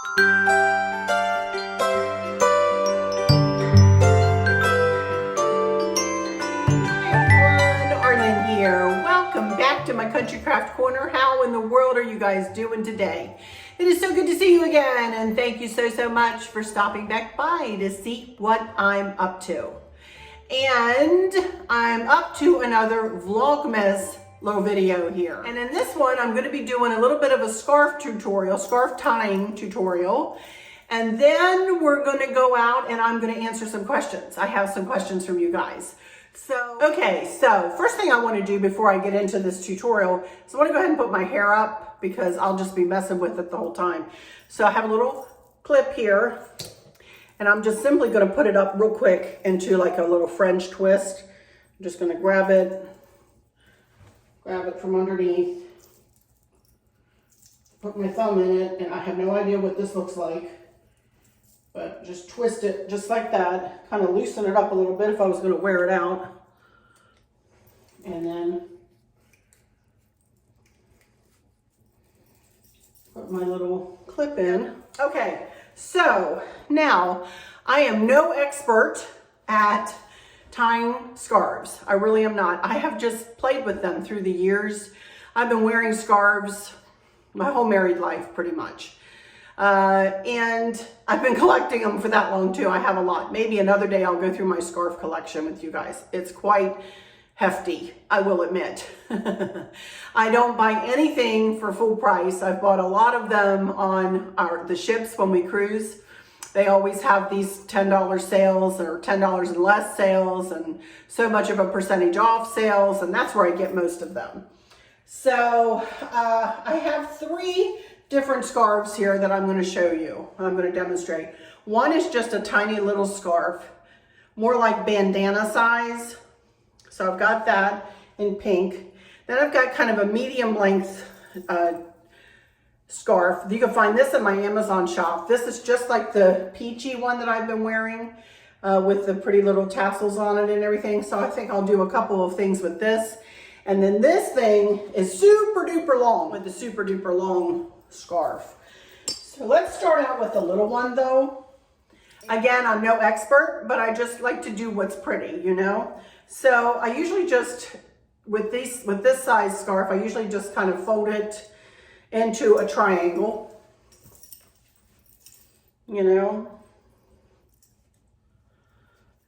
To my Country Craft Corner. How in the world are you guys doing today? It is so good to see you again, and thank you so much for stopping back by to see what I'm up to. And I'm up to another Vlogmas little video here. And in this one, I'm going to be doing a little bit of a scarf tutorial, scarf tying tutorial. And then we're going to go out and I'm going to answer some questions. I have some questions from you guys. So first thing I want to do before I get into this tutorial is I want to go ahead and put my hair up because I'll just be messing with it the whole time. So I have a little clip here and I'm just simply going to put it up real quick into like a little French twist. I'm just going to grab it from underneath, put my thumb in it, and I have no idea what this looks like. But just twist it just like that, kind of loosen it up a little bit if I was going to wear it out. And then put my little clip in. Okay, so now I am no expert at tying scarves. I really am not. I have just played with them through the years. I've been wearing scarves my whole married life pretty much. And I've been collecting them for that long too. I have a lot. Maybe another day I'll go through my scarf collection with you guys. It's quite hefty, I will admit. I don't buy anything for full price. I've bought a lot of them on the ships when we cruise. They always have these $10 sales or $10 and less sales and so much of a percentage off sales, and that's where I get most of them. So I have 3 different scarves here that I'm going to show you. I'm going to demonstrate. One is just a tiny little scarf, more like bandana size. So I've got that in pink. Then I've got kind of a medium length scarf. You can find this in my Amazon shop. This is just like the peachy one that I've been wearing with the pretty little tassels on it and everything. So I think I'll do a couple of things with this. And then this thing is super duper long with the super duper long scarf. So let's start out with the little one though. Again, I'm no expert, but I just like to do what's pretty, you know? So I usually just, with this size scarf, I usually just kind of fold it into a triangle, you know?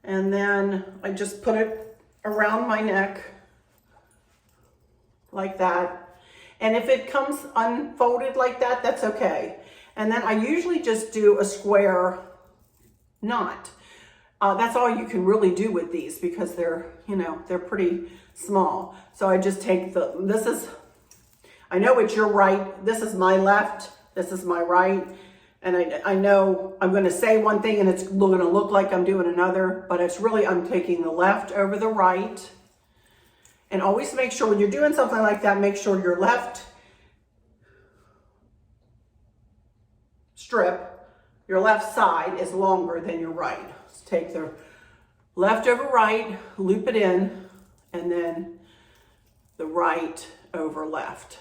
And then I just put it around my neck like that. And if it comes unfolded like that, that's okay. And then I usually just do a square knot. That's all you can really do with these because they're, you know, they're pretty small. So I just take I know it's your right. This is my left. This is my right. And I know I'm going to say one thing and it's going to look like I'm doing another, but it's really, I'm taking the left over the right. And always make sure when you're doing something like that, make sure your left strip, your left side is longer than your right. So take the left over right, loop it in, and then the right over left.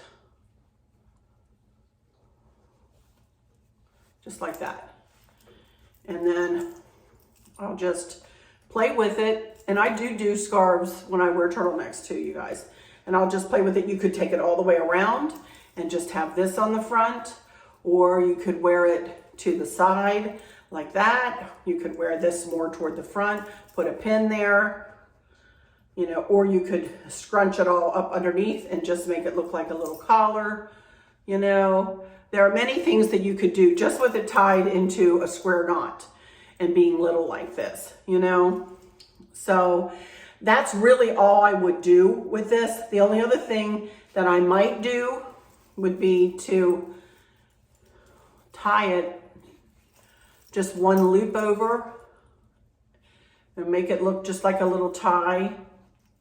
Just like that. And then I'll just play with it. And I do scarves when I wear turtlenecks too, you guys. And I'll just play with it. You could take it all the way around and just have this on the front, or you could wear it to the side like that. You could wear this more toward the front, put a pin there, you know, or you could scrunch it all up underneath and just make it look like a little collar, you know. There are many things that you could do just with it tied into a square knot and being little like this, you know. So that's really all I would do with this. The only other thing that I might do would be to tie it just one loop over and make it look just like a little tie.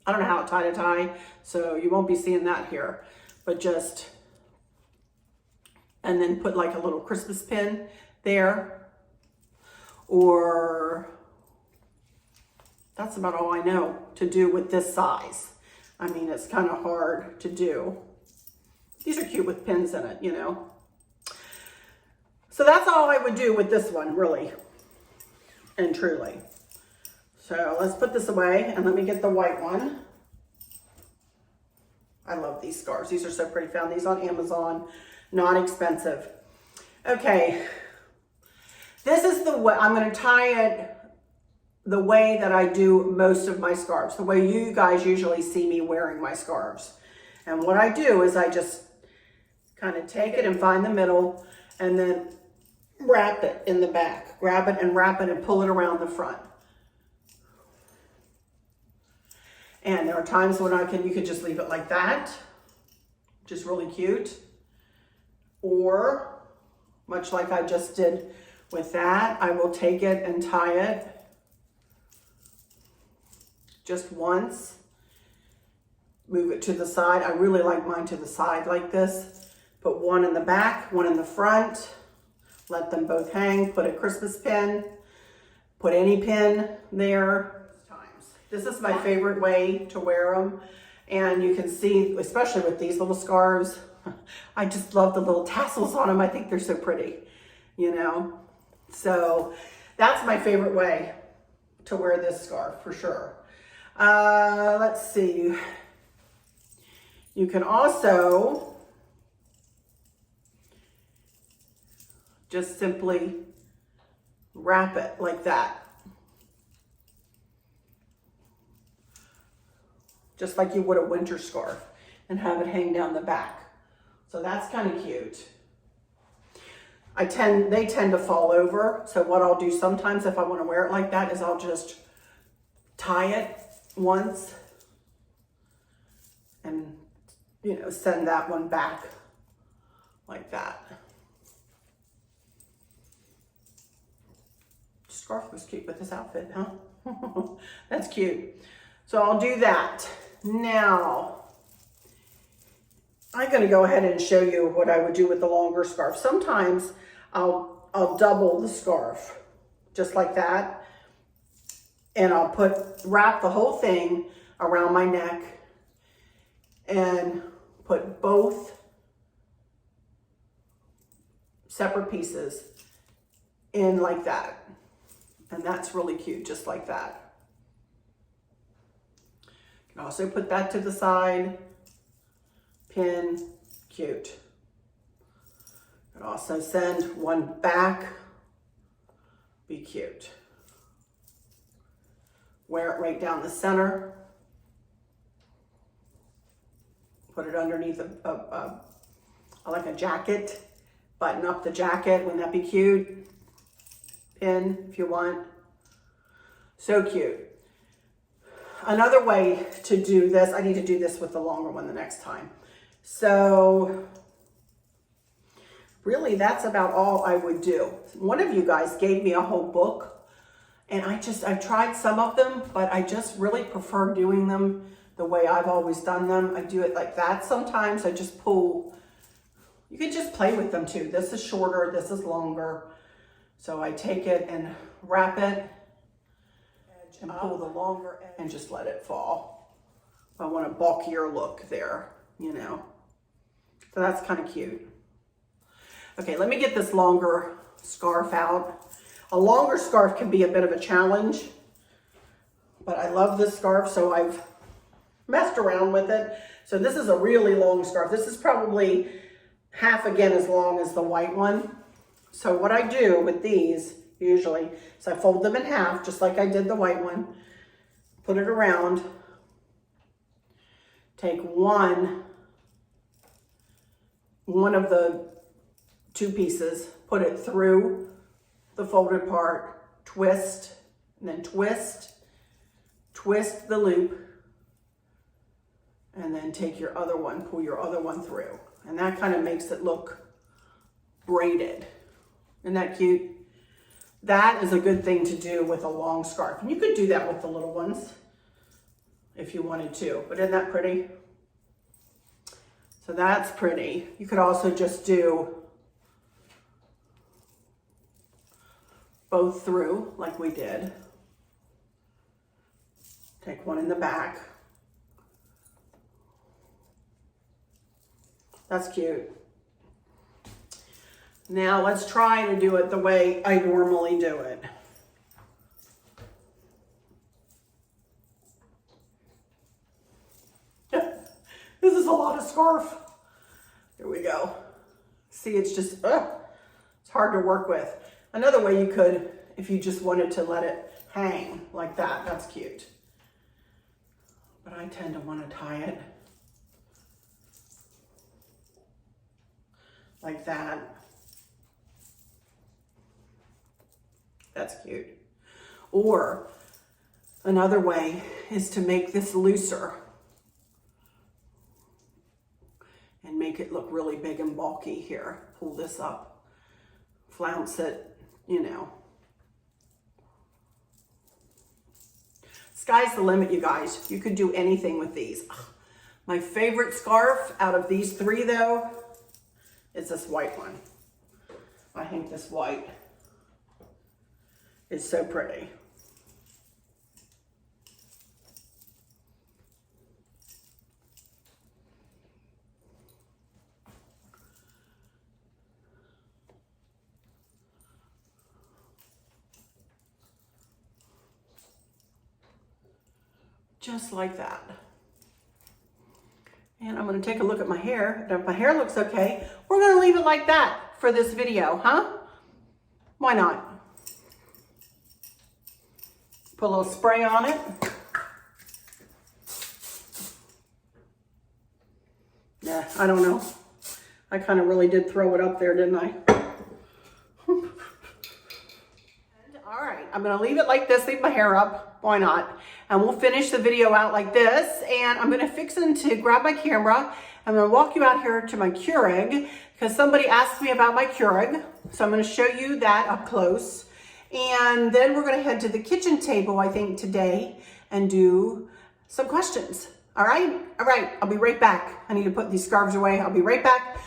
I don't know how to tie a tie, so you won't be seeing that here, but just, and then put like a little Christmas pin there, or that's about all I know to do with this size. I mean, it's kind of hard to do. These are cute with pins in it, you know. So that's all I would do with this one, really and truly. So let's put this away and let me get the white one. I love these scarves. These are so pretty. Found these on Amazon. Not expensive. Okay. This is the way I'm going to tie it the way that I do most of my scarves. The way you guys usually see me wearing my scarves. And what I do is I just kind of take it and find the middle and then wrap it in the back. Grab it and wrap it and pull it around the front. And there are times when you could just leave it like that, just really cute. Or, much like I just did with that, I will take it and tie it just once. Move it to the side. I really like mine to the side like this. Put one in the back, one in the front. Let them both hang. Put a Christmas pin. Put any pin there. This is my favorite way to wear them. And you can see, especially with these little scarves, I just love the little tassels on them. I think they're so pretty, you know? So that's my favorite way to wear this scarf for sure. Let's see. You can also just simply wrap it like that. Just like you would a winter scarf, and have it hang down the back. So that's kind of cute. They tend to fall over. So what I'll do sometimes if I want to wear it like that is I'll just tie it once and, you know, send that one back like that. Scarf was cute with this outfit, huh? That's cute. So I'll do that. Now, I'm going to go ahead and show you what I would do with the longer scarf. Sometimes I'll double the scarf, just like that. And I'll wrap the whole thing around my neck and put both separate pieces in like that. And that's really cute, just like that. You can also put that to the side, pin, cute. You can also send one back, be cute. Wear it right down the center. Put it underneath like a jacket, button up the jacket, wouldn't that be cute? Pin if you want, so cute. Another way to do this, I need to do this with the longer one the next time. So really that's about all I would do. One of you guys gave me a whole book and I've tried some of them, but I just really prefer doing them the way I've always done them. I do it like that sometimes. I just pull, you can just play with them too. This is shorter, this is longer. So I take it and wrap it and pull the longer edge and just let it fall. I want a bulkier look there, you know. So that's kind of cute. Okay, let me get this longer scarf out. A longer scarf can be a bit of a challenge, but I love this scarf, so I've messed around with it. So this is a really long scarf. This is probably half again as long as the white one. So what I do with these usually is I fold them in half, just like I did the white one, put it around, take one of the two pieces, put it through the folded part, twist, and then twist the loop, and then take your other one, pull your other one through. And that kind of makes it look braided. Isn't that cute? That is a good thing to do with a long scarf. And you could do that with the little ones if you wanted to, but isn't that pretty? So that's pretty. You could also just do both through like we did. Take one in the back. That's cute. Now let's try to do it the way I normally do it. This is a lot of scarf. Here we go. See, it's just, it's hard to work with. Another way you could, if you just wanted to let it hang like that, that's cute. But I tend to want to tie it like that. That's cute. Or another way is to make this looser and make it look really big and bulky here. Pull this up, flounce it, you know. Sky's the limit, you guys. You could do anything with these. My favorite scarf out of these three, though, is this white one. I think this white is so pretty. Just like that. And I'm going to take a look at my hair. And if my hair looks okay, we're going to leave it like that for this video, huh? Why not? Put a little spray on it. Yeah, I don't know. I kind of really did throw it up there, didn't I? All right, I'm going to leave it like this, leave my hair up. Why not? And we'll finish the video out like this. And I'm going to fix it to grab my camera. I'm going to walk you out here to my Keurig because somebody asked me about my Keurig. So I'm going to show you that up close. And then we're going to head to the kitchen table, I think, today and do some questions. All right? All right. I'll be right back. I need to put these scarves away. I'll be right back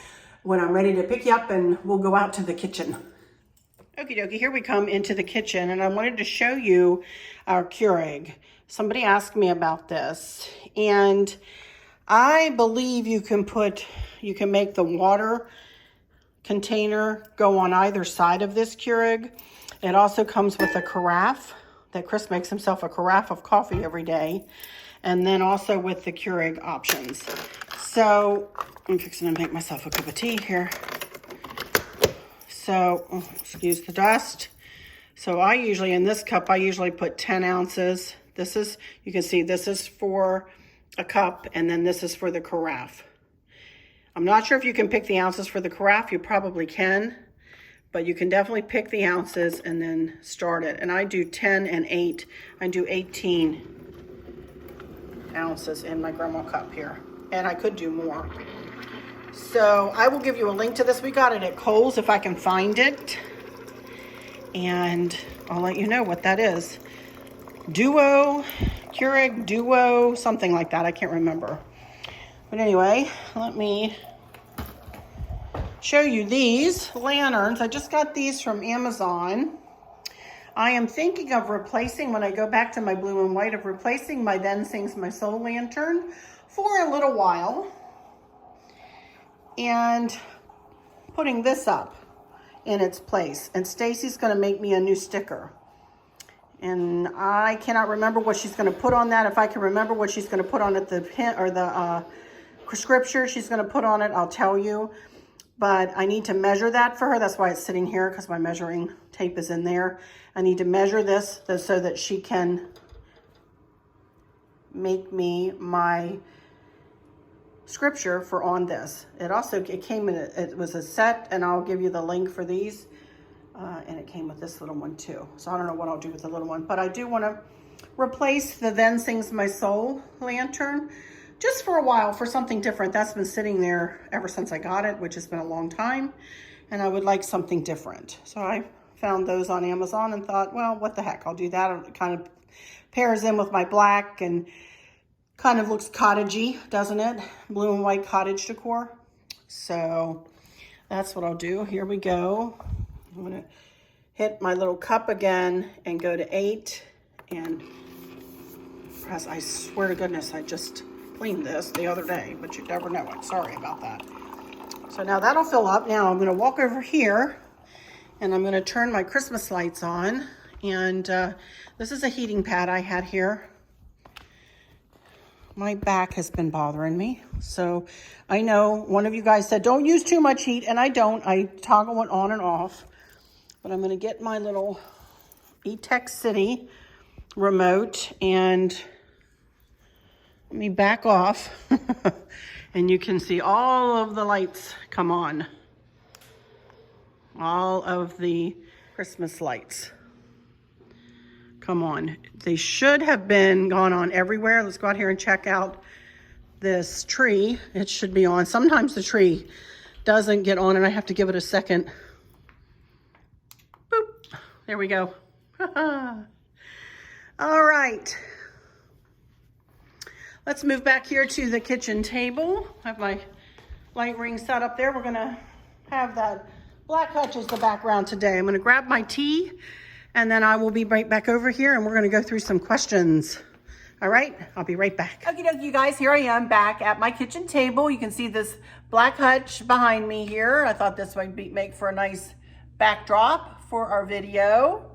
when I'm ready to pick you up and we'll go out to the kitchen. Okie dokie, here we come into the kitchen and I wanted to show you our Keurig. Somebody asked me about this and I believe you can make the water container go on either side of this Keurig. It also comes with a carafe that Chris makes himself a carafe of coffee every day. And then also with the Keurig options. So I'm fixing to make myself a cup of tea here. So, excuse the dust. So I usually, in this cup, I usually put 10 ounces. This is, you can see this is for a cup and then this is for the carafe. I'm not sure if you can pick the ounces for the carafe. You probably can, but you can definitely pick the ounces and then start it. And I do 10 and 8. I do 18 ounces in my grandma cup here. And I could do more. So I will give you a link to this. We got it at Kohl's if I can find it. And I'll let you know what that is. Keurig Duo, something like that. I can't remember. But anyway, let me show you these lanterns. I just got these from Amazon. I am thinking of replacing, when I go back to my blue and white, of replacing my Then Sings My Soul lantern for a little while. And putting this up in its place. And Stacy's going to make me a new sticker. And I cannot remember what she's going to put on that. If I can remember what she's going to put on it, the pin or the scripture she's going to put on it, I'll tell you. But I need to measure that for her. That's why it's sitting here, because my measuring tape is in there. I need to measure this so that she can make me my scripture for on this. It came in, it was a set, and I'll give you the link for these. And it came with this little one too. So I don't know what I'll do with the little one, but I do want to replace the Then Sings My Soul lantern just for a while for something different. That's been sitting there ever since I got it, which has been a long time. And I would like something different. So I found those on Amazon and thought, well, what the heck, I'll do that. It kind of pairs in with my black and kind of looks cottagey, doesn't it? Blue and white cottage decor. So that's what I'll do. Here we go. I'm gonna hit my little cup again and go to 8 and press. I swear to goodness, I just cleaned this the other day, but you never know it. Sorry about that. So now that'll fill up. Now I'm going to walk over here and I'm going to turn my Christmas lights on. And this is a heating pad I had here. My back has been bothering me. So I know one of you guys said, don't use too much heat. And I don't. I toggle it on and off. But I'm going to get my little Etekcity remote and let me back off. And you can see all of the lights come on. All of the Christmas lights come on. They should have been gone on everywhere. Let's go out here and check out this tree. It should be on. Sometimes the tree doesn't get on and I have to give it a second. Boop. There we go. All right. Let's move back here to the kitchen table. I have my light ring set up there. We're gonna have that black hutch as the background today. I'm gonna grab my tea and then I will be right back over here and we're gonna go through some questions. All right, I'll be right back. Okie dokie, you guys, here I am back at my kitchen table. You can see this black hutch behind me here. I thought this might make for a nice backdrop for our video.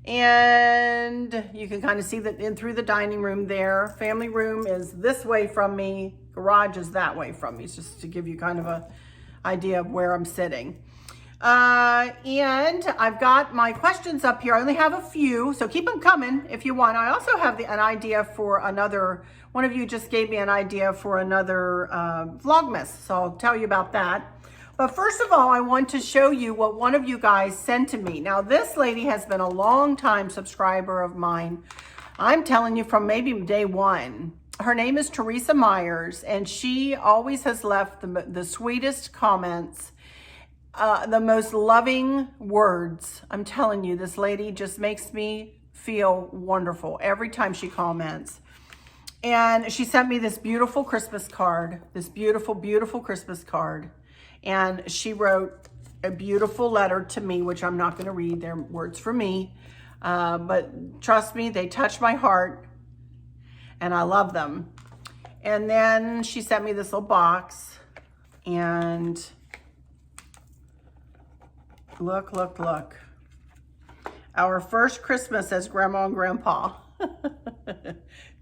And you can kind of see that in through the dining room there. Family room is this way from me. Garage is that way from me. It's just to give you kind of a idea of where I'm sitting. And I've got my questions up here. I only have a few, so keep them coming if you want. I also have an idea for another, one of you just gave me an idea for another Vlogmas, so I'll tell you about that. But first of all, I want to show you what one of you guys sent to me. Now, this lady has been a long time subscriber of mine. I'm telling you from maybe day one. Her name is Teresa Myers, and she always has left the sweetest comments, the most loving words. I'm telling you, this lady just makes me feel wonderful every time she comments. And she sent me this beautiful Christmas card, this beautiful, beautiful Christmas card. And she wrote a beautiful letter to me, which I'm not going to read. They're words for me. But trust me, they touch my heart. And I love them. And then she sent me this little box. And look, look, look. Our first Christmas as Grandma and Grandpa.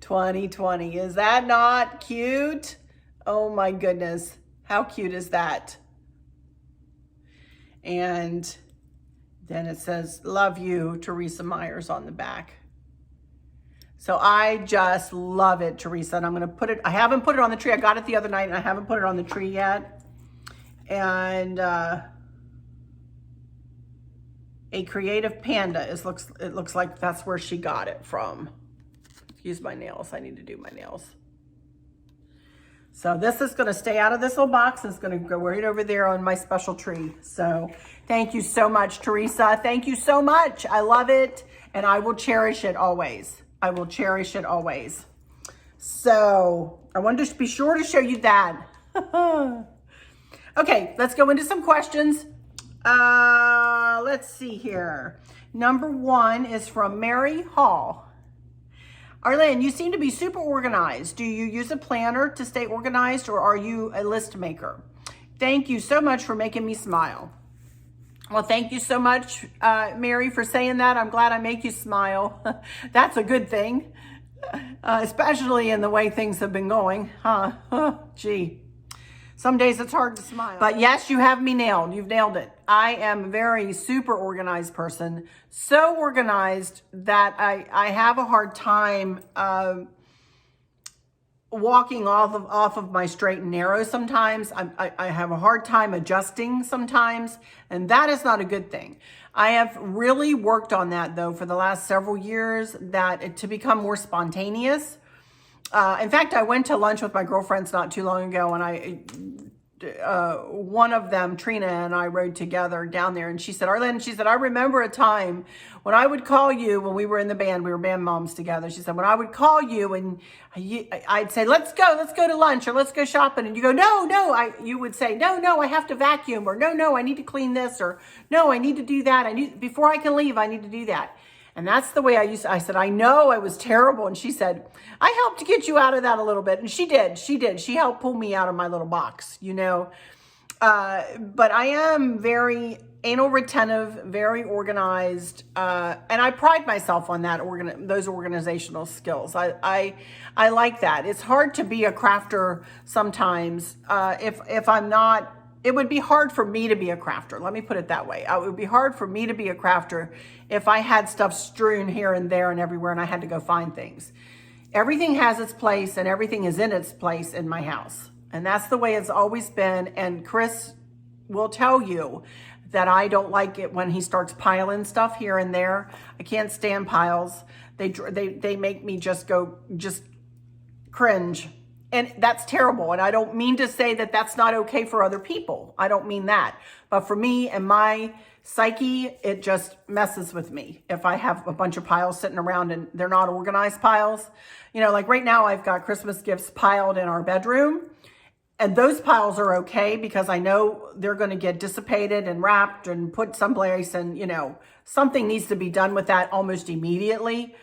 2020. Is that not cute? Oh my goodness. How cute is that? And then it says, love you, Teresa Myers on the back. So I just love it, Teresa. And I'm going to put it, I haven't put it on the tree. I got it the other night and I haven't put it on the tree yet. And a creative panda it looks like that's where she got it from. Excuse my nails. I need to do my nails. So this is going to stay out of this little box. It's going to go right over there on my special tree. So thank you so much, Teresa. Thank you so much. I love it. And I will cherish it always. I will cherish it always. So I wanted to be sure to show you that. Okay, let's go into some questions. Let's see here. Number one is from Mary Hall. Arlene, you seem to be super organized. Do you use a planner to stay organized or are you a list maker? Thank you so much for making me smile. Well, thank you so much, Mary, for saying that. I'm glad I make you smile. That's a good thing, especially in the way things have been going. Gee, some days it's hard to smile. But yes, you have me nailed. You've nailed it. I am a very super organized person. So organized that I have a hard time walking off of my straight and narrow sometimes. I have a hard time adjusting sometimes, and that is not a good thing. I have really worked on that, though, for the last several years, to become more spontaneous. In fact, I went to lunch with my girlfriends not too long ago, and one of them, Trina, and I rode together down there, and she said, Arlene, she said, I remember a time when I would call you when we were in the band. We were band moms together. She said, when I would call you and I'd say, let's go to lunch or let's go shopping. And you go, no, you would say, no, I have to vacuum, or no, I need to clean this, or no, I need to do that. Before I can leave, I need to do that. And that's the way I said, I know I was terrible. And she said, I helped get you out of that a little bit. And she did. She helped pull me out of my little box, you know. But I am very anal retentive, very organized, and I pride myself on that those organizational skills. I like that. It's hard to be a crafter sometimes if I'm not. It would be hard for me to be a crafter. Let me put it that way. It would be hard for me to be a crafter if I had stuff strewn here and there and everywhere, and I had to go find things. Everything has its place, and everything is in its place in my house, and that's the way it's always been. And Chris will tell you that I don't like it when he starts piling stuff here and there. I can't stand piles. They make me just cringe. And that's terrible. And I don't mean to say that that's not okay for other people. I don't mean that. But for me and my psyche, it just messes with me if I have a bunch of piles sitting around and they're not organized piles. You know, like right now I've got Christmas gifts piled in our bedroom. And those piles are okay because I know they're going to get dissipated and wrapped and put someplace, and, you know, something needs to be done with that almost immediately.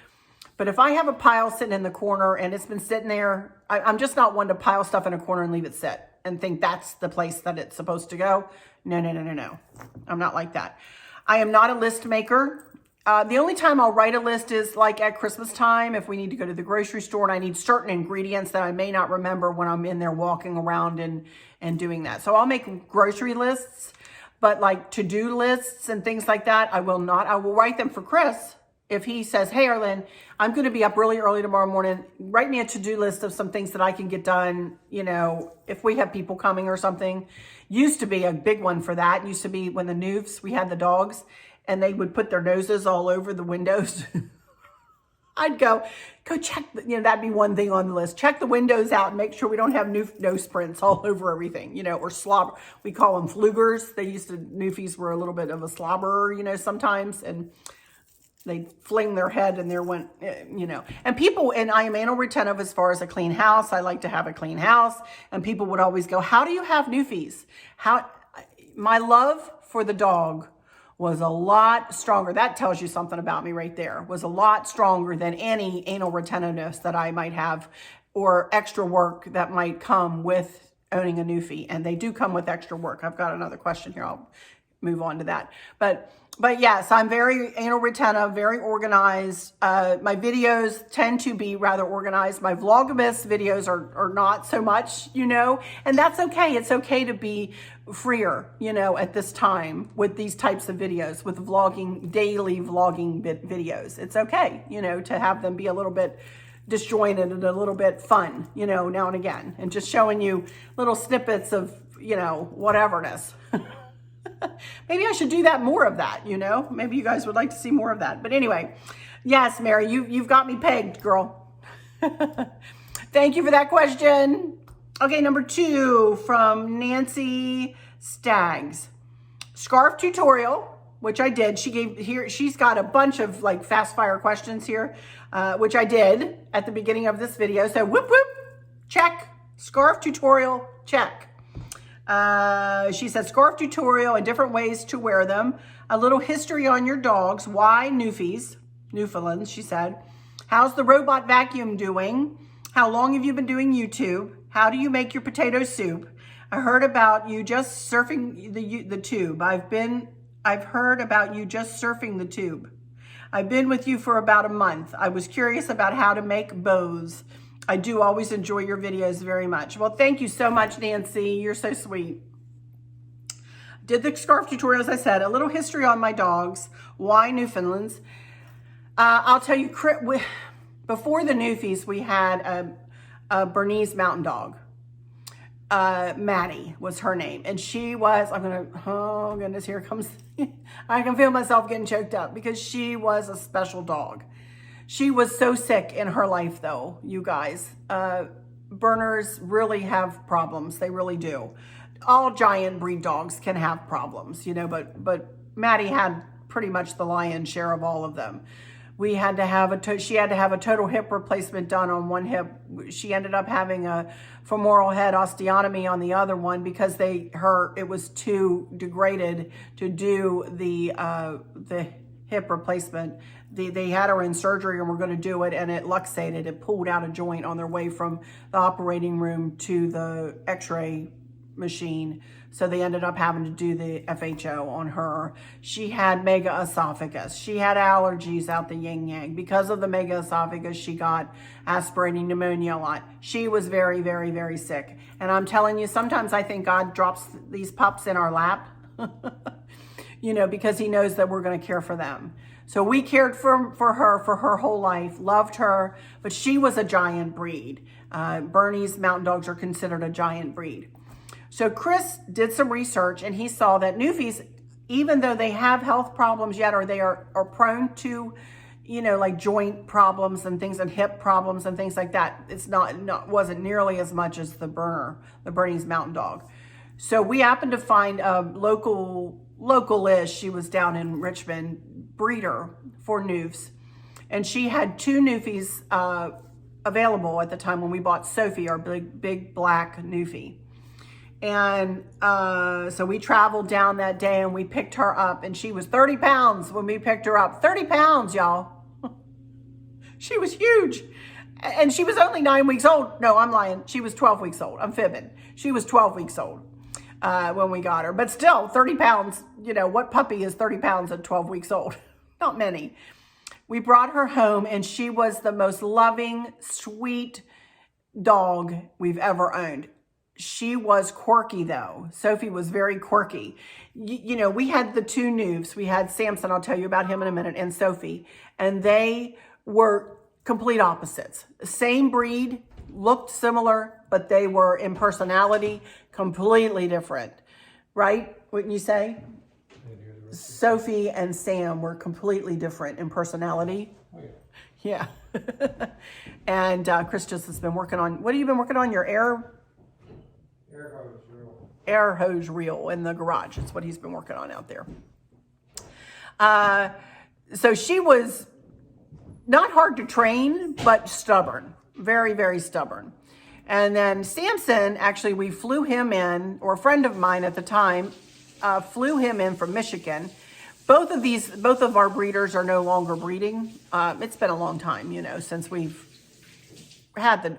But if I have a pile sitting in the corner and it's been sitting there, I'm just not one to pile stuff in a corner and leave it sit and think that's the place that it's supposed to go. No. I'm not like that. I am not a list maker. The only time I'll write a list is like at Christmas time, if we need to go to the grocery store and I need certain ingredients that I may not remember when I'm in there walking around and doing that. So I'll make grocery lists, but like to-do lists and things like that, I will not. I will write them for Chris. If he says, hey, Arlene, I'm going to be up really early tomorrow morning, write me a to-do list of some things that I can get done. You know, if we have people coming or something. Used to be a big one for that. Used to be when the Noofs, we had the dogs, and they would put their noses all over the windows. I'd go check, you know, that'd be one thing on the list. Check the windows out and make sure we don't have nose prints all over everything, you know, or slobber. We call them flugers. Noofies were a little bit of a slobberer, you know, sometimes, and they'd fling their head and there went, you know. And I am anal retentive as far as a clean house. I like to have a clean house. And people would always go, how do you have Noofies? My love for the dog was a lot stronger. That tells you something about me right there. Was a lot stronger than any anal retentiveness that I might have or extra work that might come with owning a Noofie. And they do come with extra work. I've got another question here. I'll move on to that. But yes, I'm very anal retentive, very organized. My videos tend to be rather organized. My VLOGMAS videos are not so much, you know, and that's okay. It's okay to be freer, you know, at this time with these types of videos, with vlogging, daily vlogging videos. It's okay, you know, to have them be a little bit disjointed and a little bit fun, you know, now and again, and just showing you little snippets of, you know, whateverness. Maybe I should do that, more of that, you know. Maybe you guys would like to see more of that. But anyway, yes, Mary, you've got me pegged, girl. Thank you for that question. Okay, number 2 from Nancy Staggs. Scarf tutorial, which I did. She's got a bunch of like fast fire questions here, which I did at the beginning of this video. So whoop, whoop, check. Scarf tutorial, check. She said, scarf tutorial and different ways to wear them. A little history on your dogs. Why Noofies? Newfoundlands, she said. How's the robot vacuum doing? How long have you been doing YouTube? How do you make your potato soup? I heard about you just surfing the tube. I've heard about you just surfing the tube. I've been with you for about a month. I was curious about how to make bows. I do always enjoy your videos very much. Well, thank you so much, Nancy. You're so sweet. Did the scarf tutorial, as I said. A little history on my dogs. Why Newfoundlands? I'll tell you, before the Noofies, we had a Bernese mountain dog. Maddie was her name. And she was, oh goodness, here comes, I can feel myself getting choked up because she was a special dog. She was so sick in her life, though, you guys. Berners really have problems. They really do. All giant breed dogs can have problems, you know, but Maddie had pretty much the lion's share of all of them. We had to have she had to have a total hip replacement done on one hip. She ended up having a femoral head osteotomy on the other one because it was too degraded to do the hip replacement. They had her in surgery and were going to do it, and it luxated. It pulled out a joint on their way from the operating room to the x-ray machine. So they ended up having to do the FHO on her. She had mega esophagus. She had allergies out the yin yang. Because of the mega esophagus, she got aspirating pneumonia a lot. She was very, very, very sick. And I'm telling you, sometimes I think God drops these pups in our lap, you know, because he knows that we're going to care for them. So we cared for her whole life, loved her, but she was a giant breed. Bernese Mountain Dogs are considered a giant breed. So Chris did some research and he saw that Newfies, even though they have health problems yet, or they are prone to, you know, like joint problems and things and hip problems and things like that, it's wasn't nearly as much as the Bernese Mountain Dog. So we happened to find a local-ish, she was down in Richmond, breeder for Newfs. And she had 2 Newfies available at the time when we bought Sophie, our big black Newfie. And so we traveled down that day and we picked her up, and she was 30 pounds when we picked her up. 30 pounds, y'all. She was huge. And she was only 9 weeks old. No, I'm lying. She was 12 weeks old. I'm fibbing. She was 12 weeks old when we got her. But still, 30 pounds, you know, what puppy is 30 pounds at 12 weeks old? Not many. We brought her home, and she was the most loving, sweet dog we've ever owned. She was quirky, though. Sophie was very quirky. You know, we had the 2 Newfs. We had Samson, I'll tell you about him in a minute, and Sophie. And they were complete opposites. Same breed, looked similar, but they were in personality completely different. Right? Wouldn't you say? Sophie and Sam were completely different in personality. Oh, yeah. Yeah. And Chris just has been working on, what have you been working on? Your air hose reel in the garage. That's what he's been working on out there. So she was not hard to train, but stubborn. Very, very stubborn. And then Samson, actually, we flew him in, or a friend of mine at the time, flew him in from Michigan. Both of our breeders are no longer breeding. It's been a long time, you know, since we've had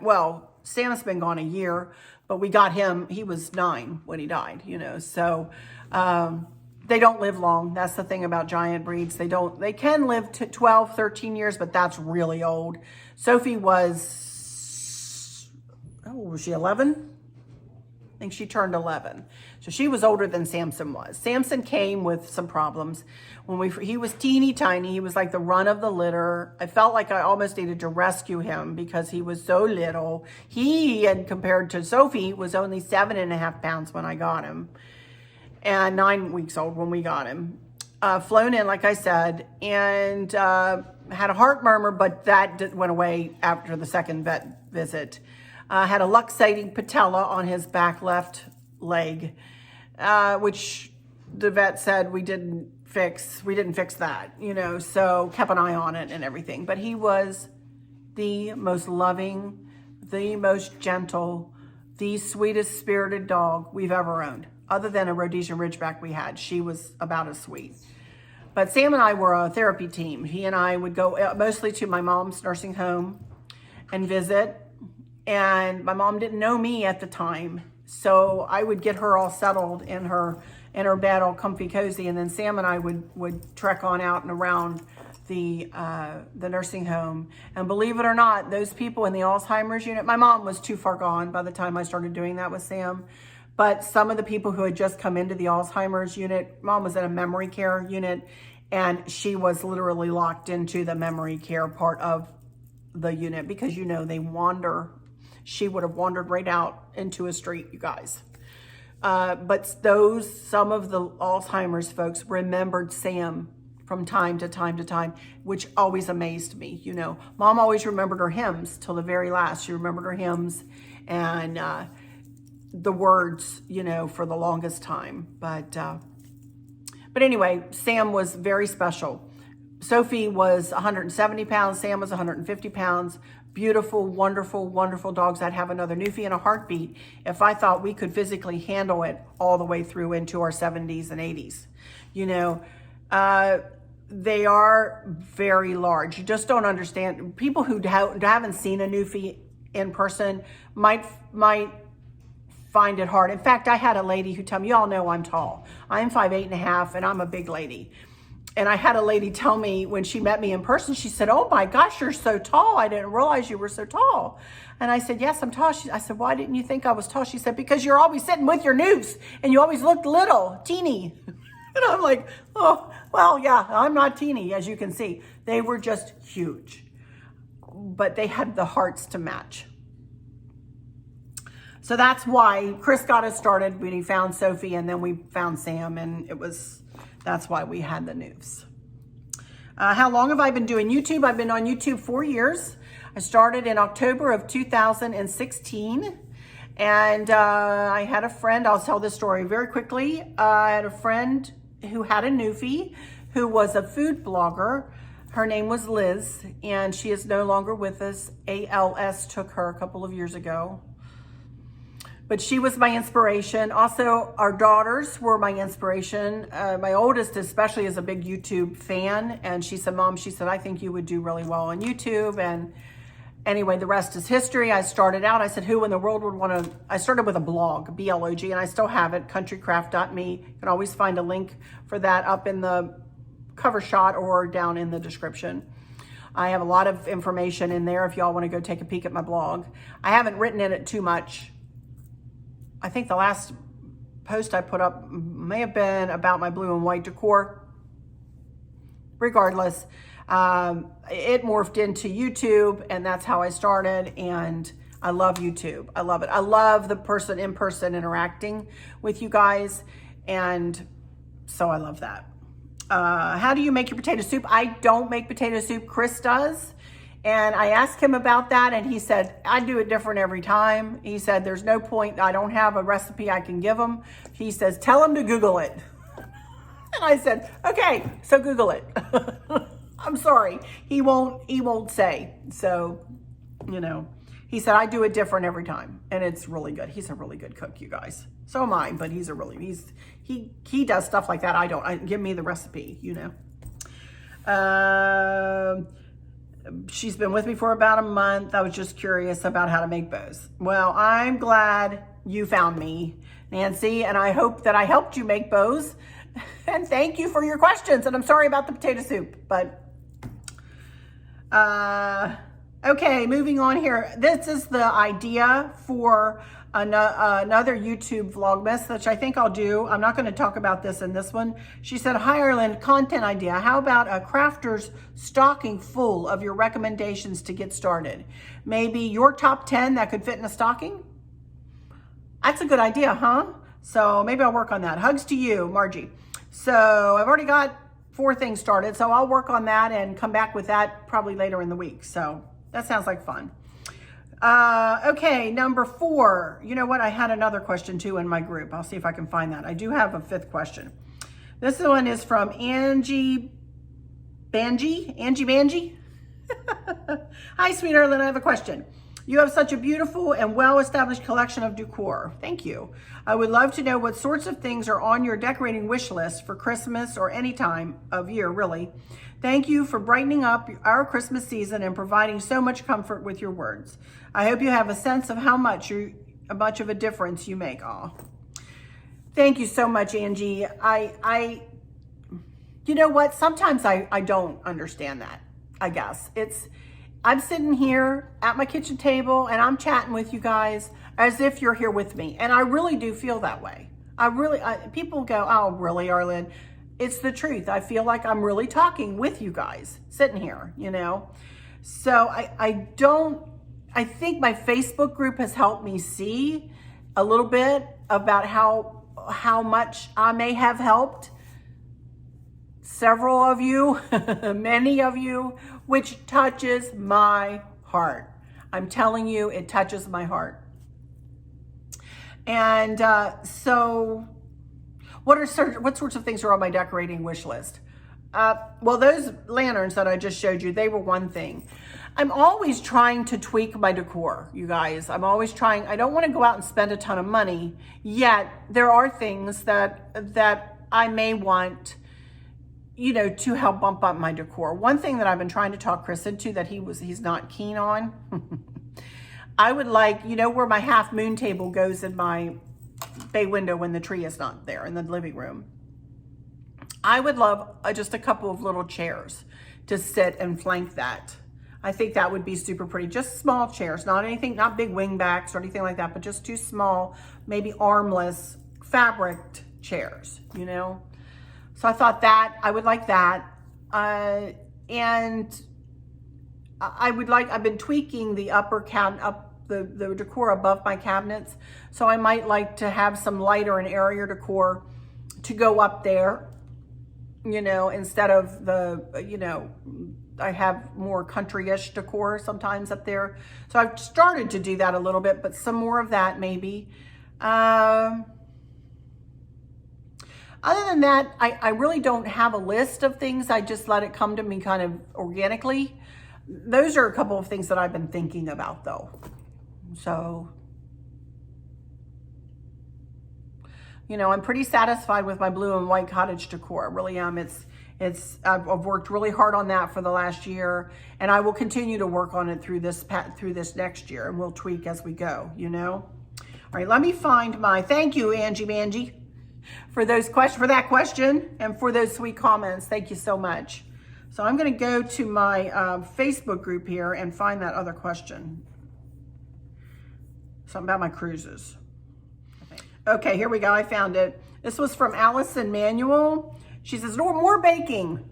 Sam's been gone a year, but we got him, he was 9 when he died, you know, so they don't live long. That's the thing about giant breeds. They can live to 12, 13 years, but that's really old. Sophie was she 11? I think she turned 11. So she was older than Samson was. Samson came with some problems. He was teeny tiny. He was like the run of the litter. I felt like I almost needed to rescue him because he was so little. He, and compared to Sophie, was only 7.5 pounds when I got him. And 9 weeks old when we got him. Flown in, like I said, and had a heart murmur, but that went away after the second vet visit. Had a luxating patella on his back left leg, which the vet said we didn't fix that, you know, so kept an eye on it and everything. But he was the most loving, the most gentle, the sweetest spirited dog we've ever owned. Other than a Rhodesian Ridgeback we had. She was about as sweet. But Sam and I were a therapy team. He and I would go mostly to my mom's nursing home and visit. And my mom didn't know me at the time. So I would get her all settled in her bed, all comfy cozy. And then Sam and I would trek on out and around the nursing home. And believe it or not, those people in the Alzheimer's unit, my mom was too far gone by the time I started doing that with Sam. But some of the people who had just come into the Alzheimer's unit, mom was in a memory care unit, and she was literally locked into the memory care part of the unit because, you know, they wander. She would have wandered right out into a street, you guys. But some of the Alzheimer's folks remembered Sam from time to time to time, which always amazed me. You know, mom always remembered her hymns till the very last. She remembered her hymns and the words, you know, for the longest time. But anyway, Sam was very special. Sophie was 170 pounds. Sam was 150 pounds. Beautiful, wonderful, wonderful dogs. I'd have another Newfie in a heartbeat if I thought we could physically handle it all the way through into our 70s and 80s. You know, they are very large. You just don't understand. People who haven't seen a Newfie in person might find it hard. In fact, I had a lady who told me, y'all know I'm tall. I'm 5'8.5", and I'm a big lady. And I had a lady tell me when she met me in person, she said, oh my gosh, you're so tall. I didn't realize you were so tall. And I said, yes, I'm tall. I said, why didn't you think I was tall? She said, because you're always sitting with your noose and you always looked little, teeny. And I'm like, oh, well, yeah, I'm not teeny, as you can see. They were just huge, but they had the hearts to match. So that's why Chris got us started when he found Sophie, and then we found Sam, and that's why we had the noose. How long have I been doing YouTube? I've been on YouTube 4 years. I started in October of 2016. And I had a friend, I'll tell this story very quickly. I had a friend who had a newfie who was a food blogger. Her name was Liz, and she is no longer with us. ALS took her a couple of years ago. But she was my inspiration. Also, our daughters were my inspiration. My oldest especially is a big YouTube fan. And she said, Mom, she said, I think you would do really well on YouTube. And anyway, the rest is history. I started out, I said, who in the world would want to, I started with a blog, BLOG, and I still have it, countrycraft.me. You can always find a link for that up in the cover shot or down in the description. I have a lot of information in there if y'all want to go take a peek at my blog. I haven't written in it too much. I think the last post I put up may have been about my blue and white decor. Regardless, it morphed into YouTube, and that's how I started, and I love YouTube. I love it. I love the in-person interacting with you guys, and so I love that. How do you make your potato soup? I don't make potato soup. Chris does. And I asked him about that, and he said, I do it different every time. He said, there's no point. I don't have a recipe I can give him. He says, tell him to Google it. And I said, okay, so Google it. I'm sorry. He won't say. So, you know, he said, I do it different every time. And it's really good. He's a really good cook, you guys. So am I, but he does stuff like that. I don't. Give me the recipe, you know. She's been with me for about a month. I was just curious about how to make bows. Well, I'm glad you found me, Nancy, and I hope that I helped you make bows. And thank you for your questions. And I'm sorry about the potato soup, but okay, moving on here. This is the idea for another YouTube Vlogmas, which I think I'll do. I'm not going to talk about this in this one. She said, hi, Ireland, content idea. How about a crafter's stocking full of your recommendations to get started? Maybe your top 10 that could fit in a stocking? That's a good idea, huh? So maybe I'll work on that. Hugs to you, Margie. So I've already got 4 things started, so I'll work on that and come back with that probably later in the week. So that sounds like fun. Okay, number 4. You know what? I had another question too in my group. I'll see if I can find that. I do have a 5th question. This one is from Angie Banji. Hi, sweet Erlyn. I have a question. You have such a beautiful and well-established collection of decor. Thank you. I would love to know what sorts of things are on your decorating wish list for Christmas or any time of year, really. Thank you for brightening up our Christmas season and providing so much comfort with your words. I hope you have a sense of how much of a difference you make. Aw. Thank you so much, Angie. You know what? Sometimes I don't understand that, I guess. I'm sitting here at my kitchen table and I'm chatting with you guys as if you're here with me. And I really do feel that way. People go, oh, really, Arlen? It's the truth. I feel like I'm really talking with you guys sitting here, you know? So I think my Facebook group has helped me see a little bit about how much I may have helped several of you, many of you, which touches my heart. I'm telling you, it touches my heart. And so what sorts of things are on my decorating wish list? Well, those lanterns that I just showed you, they were one thing. I'm always trying to tweak my decor, you guys. I'm always trying. I don't want to go out and spend a ton of money, yet there are things that I may want, you know, to help bump up my decor. One thing that I've been trying to talk Chris into that he's not keen on, I would like, you know, where my half moon table goes in my bay window when the tree is not there in the living room. I would love just a couple of little chairs to sit and flank that. I think that would be super pretty. Just small chairs, not anything, not big wing backs or anything like that, but just two small, maybe armless fabric chairs, you know? So I thought that, I would like that. And I would like, I've been tweaking the upper the decor above my cabinets. So I might like to have some lighter and airier decor to go up there, you know, instead of the, you know, I have more country-ish decor sometimes up there. So I've started to do that a little bit, but some more of that maybe. Other than that, I really don't have a list of things. I just let it come to me kind of organically. Those are a couple of things that I've been thinking about though. So, you know, I'm pretty satisfied with my blue and white cottage decor. I really am. I've worked really hard on that for the last year, and I will continue to work on it through this next year, and we'll tweak as we go, you know? All right, let me find thank you, Angie Mangie, for that question and for those sweet comments. Thank you so much. So I'm gonna go to my Facebook group here and find that other question. Something about my cruises. Okay, here we go, I found it. This was from Allison Manuel. She says, no more baking.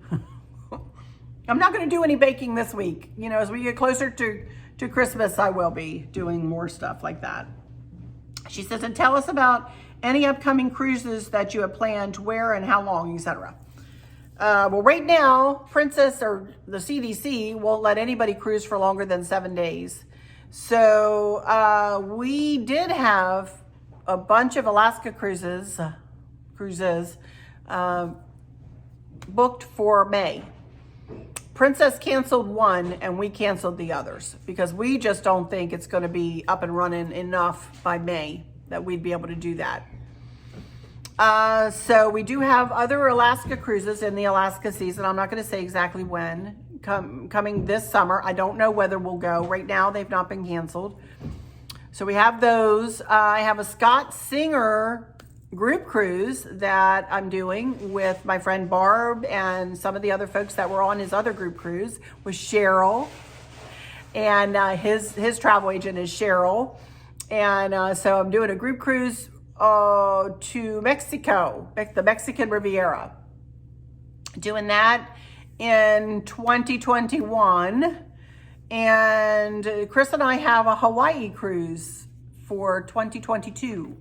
I'm not gonna do any baking this week. You know, as we get closer to Christmas, I will be doing more stuff like that. She says, and tell us about any upcoming cruises that you have planned, where and how long, etc. Well, right now, Princess or the CDC won't let anybody cruise for longer than 7 days. So we did have a bunch of Alaska cruises booked for May. Princess canceled one and we canceled the others because we just don't think it's going to be up and running enough by May that we'd be able to do that. So we do have other Alaska cruises in the Alaska season. I'm not going to say exactly when. Coming this summer. I don't know whether we'll go. Right now, they've not been canceled. So we have those. I have a Scott Singer group cruise that I'm doing with my friend Barb and some of the other folks that were on his other group cruise with Cheryl. And his travel agent is Cheryl. And so I'm doing a group cruise to Mexico, the Mexican Riviera. Doing that in 2021. And Chris and I have a Hawaii cruise for 2022.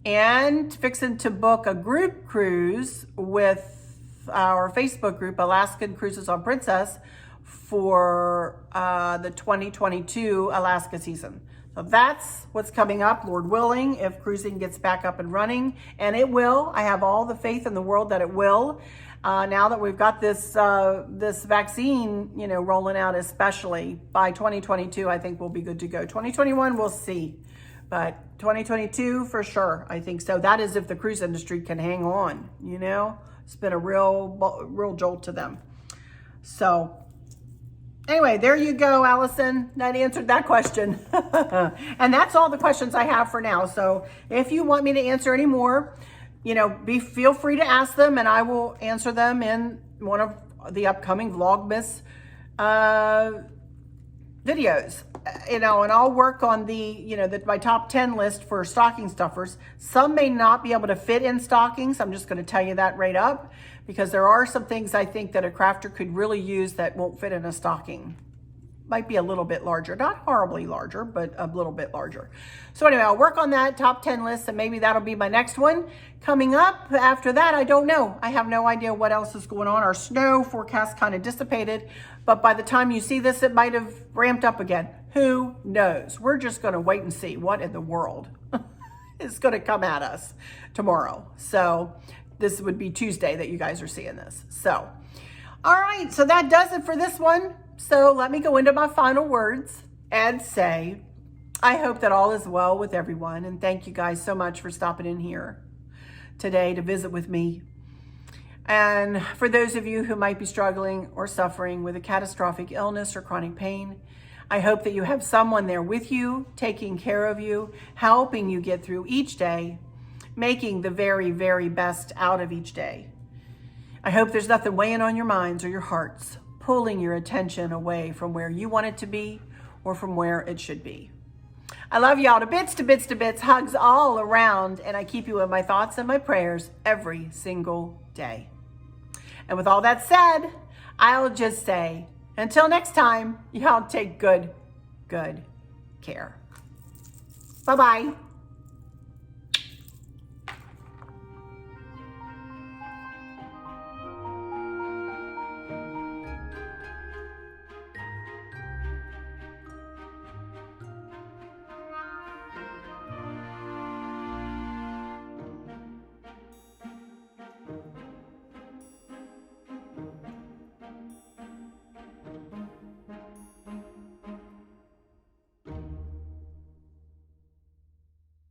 And fixing to book a group cruise with our Facebook group, Alaskan Cruises on Princess, for the 2022 Alaska season. So that's what's coming up, Lord willing, if cruising gets back up and running. And it will. I have all the faith in the world that it will. Now that we've got this vaccine, you know, rolling out, especially by 2022, I think we'll be good to go. 2021, we'll see. But 2022, for sure, I think so. That is if the cruise industry can hang on, you know. It's been a real jolt to them. So anyway, there you go, Allison. That answered that question. And that's all the questions I have for now. So if you want me to answer any more, you know, feel free to ask them and I will answer them in one of the upcoming Vlogmas videos. You know, and I'll work on my top 10 list for stocking stuffers. Some may not be able to fit in stockings. I'm just going to tell you that right up, because there are some things I think that a crafter could really use that won't fit in a stocking. Might be a little bit larger, not horribly larger, but a little bit larger. So anyway, I'll work on that top 10 list and maybe that'll be my next one. Coming up after that, I don't know. I have no idea what else is going on. Our snow forecast kind of dissipated, but by the time you see this, it might have ramped up again. Who knows? We're just going to wait and see what in the world is going to come at us tomorrow. So this would be Tuesday that you guys are seeing this. So, all right. So that does it for this one. So let me go into my final words and say, I hope that all is well with everyone. And thank you guys so much for stopping in here today to visit with me. And for those of you who might be struggling or suffering with a catastrophic illness or chronic pain, I hope that you have someone there with you, taking care of you, helping you get through each day, making the very, very best out of each day. I hope there's nothing weighing on your minds or your hearts, pulling your attention away from where you want it to be or from where it should be. I love y'all to bits, to bits, to bits, hugs all around, and I keep you in my thoughts and my prayers every single day. And with all that said, I'll just say, until next time, y'all take good care. Bye-bye.